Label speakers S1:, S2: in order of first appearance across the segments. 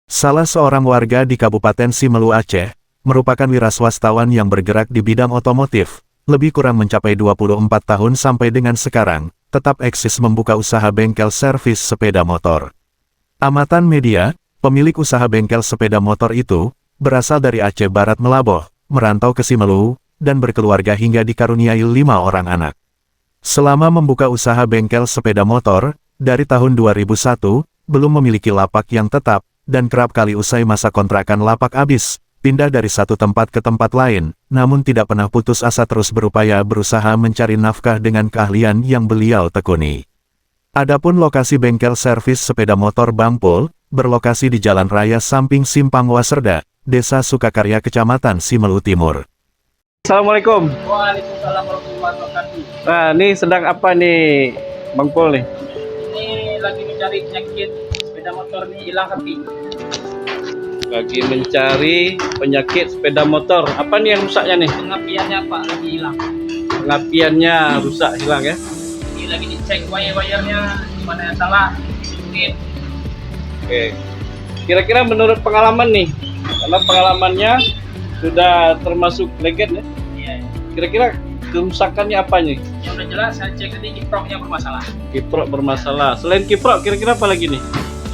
S1: Salah seorang warga di Kabupaten Simelu Aceh, merupakan wiraswastawan yang bergerak di bidang otomotif, lebih kurang mencapai 24 tahun sampai dengan sekarang, tetap eksis membuka usaha bengkel servis sepeda motor. Amatan media, pemilik usaha bengkel sepeda motor itu, berasal dari Aceh Barat Melaboh, merantau ke Simelu, dan berkeluarga hingga dikaruniai 5 orang anak. Selama membuka usaha bengkel sepeda motor, dari tahun 2001, belum memiliki lapak yang tetap, dan kerap kali usai masa kontrakan lapak habis, pindah dari satu tempat ke tempat lain, namun tidak pernah putus asa terus berusaha mencari nafkah dengan keahlian yang beliau tekuni. Adapun lokasi bengkel servis sepeda motor Bangpol, berlokasi di Jalan Raya Samping Simpang Waserda, Desa Sukakarya Kecamatan Simelu Timur.
S2: Assalamualaikum.
S3: Waalaikumsalam warahmatullahi wabarakatuh.
S2: Nah, ini sedang apa nih, Bang Pol nih?
S3: Ini lagi mencari penyakit sepeda motor ini hilang hati.
S2: Lagi mencari penyakit sepeda motor. Apa nih yang rusaknya nih?
S3: Pengapiannya Pak lagi hilang.
S2: Pengapiannya rusak hilang ya?
S3: Ini lagi dicek wire-wirenya mana yang salah. Mungkin
S2: Oke. Kira-kira menurut pengalaman nih, karena pengalamannya sudah termasuk legend ya.
S3: iya.
S2: Kira-kira kerusakannya apa nih?
S3: Yang udah jelas saya cek tadi kiproknya bermasalah.
S2: Kiprok bermasalah. Selain kiprok, kira-kira apa lagi nih?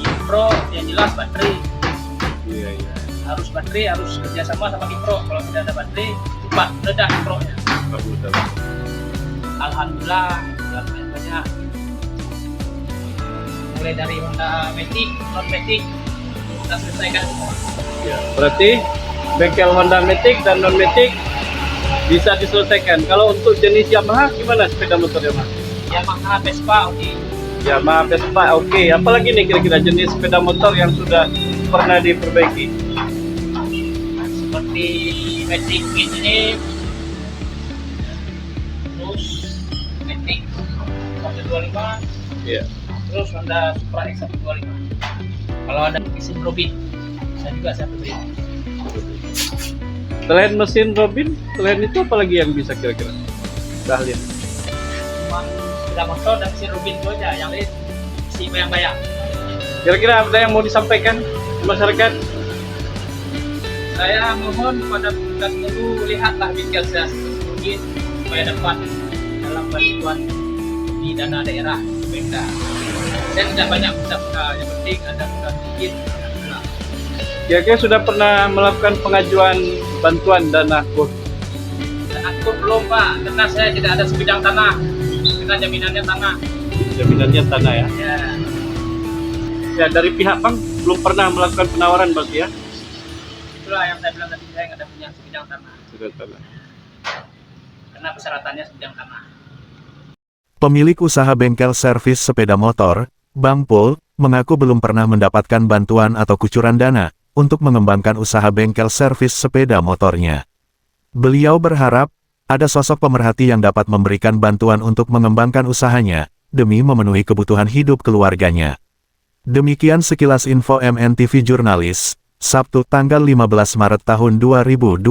S3: Kiprok yang jelas baterai.
S2: Iya.
S3: Harus baterai, harus kerjasama sama kiprok. Kalau tidak ada baterai, cepat meledak kiproknya. Alhamdulillah, banyak. Mulai dari Honda Matic, non Matic, kita selesaikan semua.
S2: Ya, berarti bengkel Honda Matic dan non Matic bisa diselesaikan. Kalau untuk jenis Yamaha gimana sepeda motor Yamaha?
S3: Yamaha Vespa, oke.
S2: Yamaha Vespa, oke. Apalagi nih kira-kira jenis sepeda motor yang sudah pernah diperbaiki?
S3: Seperti Matic ini, terus Matic 125,
S2: Iya.
S3: terus Honda Supra X125. Kalau ada mesin Robin, saya beli.
S2: Selain mesin Robin, selain itu apa lagi yang bisa kira-kira? Keahlian.
S3: Cuma sepeda motor dan mesin Robin itu aja, yang lain si bayang-bayang.
S2: Kira-kira ada yang mau disampaikan ke masyarakat?
S3: Saya mohon kepada petugas dulu, lihatlah bengkel saya sedikit supaya dapat dalam bantuan di dana daerah Pemda. Saya tidak banyak usaha, yang penting ada usaha sedikit.
S2: Kira-kira sudah pernah melakukan pengajuan bantuan dana KUR?
S3: Aku belum Pak, karena saya tidak ada sebidang tanah, karena jaminannya tanah.
S2: Jaminannya tanah ya?
S3: Ya,
S2: Ya, dari pihak bank belum pernah melakukan penawaran berarti ya?
S3: itulah yang saya bilang tadi, saya nggak ada punya sebidang tanah,
S2: Sudah tanah.
S3: karena persyaratannya sebidang tanah.
S1: Pemilik usaha bengkel servis sepeda motor, Bang Pol, mengaku belum pernah mendapatkan bantuan atau kucuran dana untuk mengembangkan usaha bengkel servis sepeda motornya. Beliau berharap ada sosok pemerhati yang dapat memberikan bantuan untuk mengembangkan usahanya demi memenuhi kebutuhan hidup keluarganya. Demikian sekilas info MNTV Jurnalis, Sabtu tanggal 15 Maret tahun 2025.